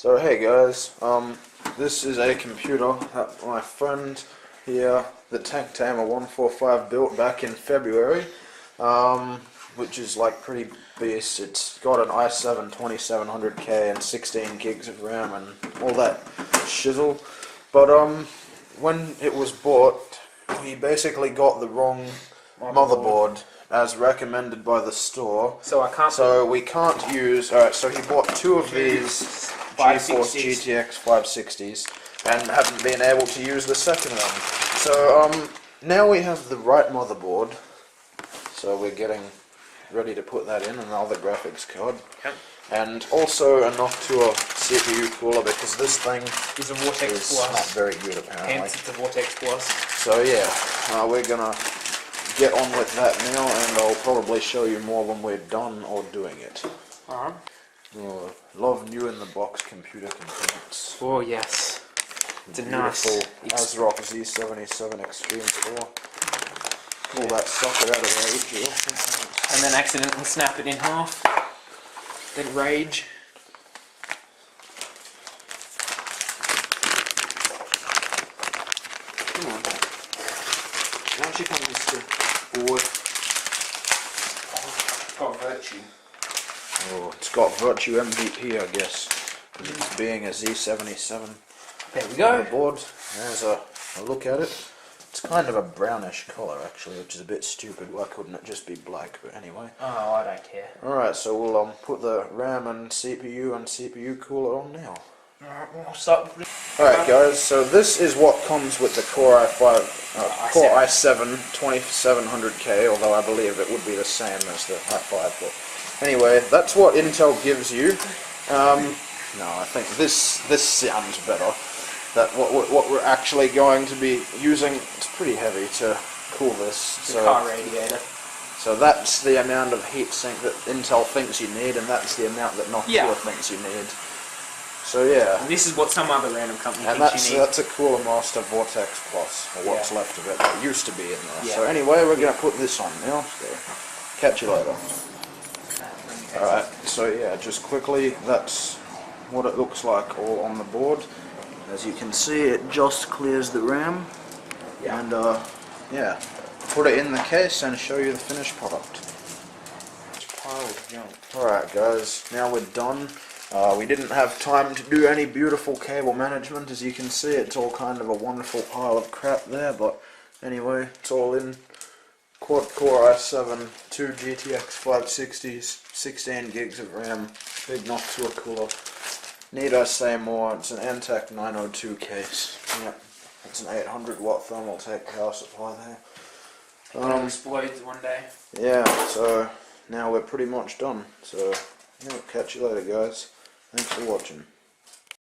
So hey guys, this is a computer that my friend here, the Tank Tamer 145, built back in February, which is like pretty beast. It's got an i7 2700K and 16 gigs of RAM and all that shizzle. But when it was bought, we basically got the wrong motherboard as recommended by the store. So we can't use. Alright, so he bought two of these GeForce GTX 560s and haven't been able to use the second one. So now we have the right motherboard. So we're getting ready to put that in, and all the graphics card. Okay. And also a Noctua CPU cooler, because this thing is a Vortex is Plus. not very good apparently. Hence it's a Vortex Plus. So yeah, we're gonna get on with that now, and I'll probably show you more when we're done or doing it. Alright. Oh, love new in the box computer components. Oh yes. It's a nice ASRock Z77 Extreme 4. Pull that socket out of there, would you? And then accidentally snap it in half. Then rage. Come on. Now she comes to board. It's got Virtue. Oh, it's got Virtue MVP, I guess. Because it's being a Z77. There we go. Board. There's a look at it. It's kind of a brownish colour actually, which is a bit stupid. Why couldn't it just be black? But anyway. Oh, I don't care. Alright, so we'll put the RAM and CPU cooler on now. Alright, we'll start. Alright guys, so this is what comes with the Core Core i7 2700K, although I believe it would be the same as the i5. But anyway, that's what Intel gives you. No, I think this sounds better. That what we're actually going to be using, it's pretty heavy to cool this. The car radiator. So that's the amount of heatsink that Intel thinks you need, and that's the amount that Noctua thinks you need. So yeah. And this is what some other random company and thinks you need. that's a Cooler Master Vortex Plus, or what's left of it. That used to be in there. Yeah. So anyway, we're going to put this on now. So catch you later. Alright, so yeah, just quickly, that's what it looks like all on the board. As you can see, it just clears the RAM. Yeah. And yeah, put it in the case and show you the finished product. Pile of junk. Alright guys, now we're done. We didn't have time to do any beautiful cable management. As you can see, it's all kind of a wonderful pile of crap there, but anyway, it's all in. Quad-core i7, 2 GTX 560s, 16 gigs of RAM, big Noctua cooler. Need I say more, it's an Antec 902 case. Yep, it's an 800 watt thermal take power supply there. Explodes one day. Yeah, so now we're pretty much done. So, yeah, catch you later guys. Thanks for watching.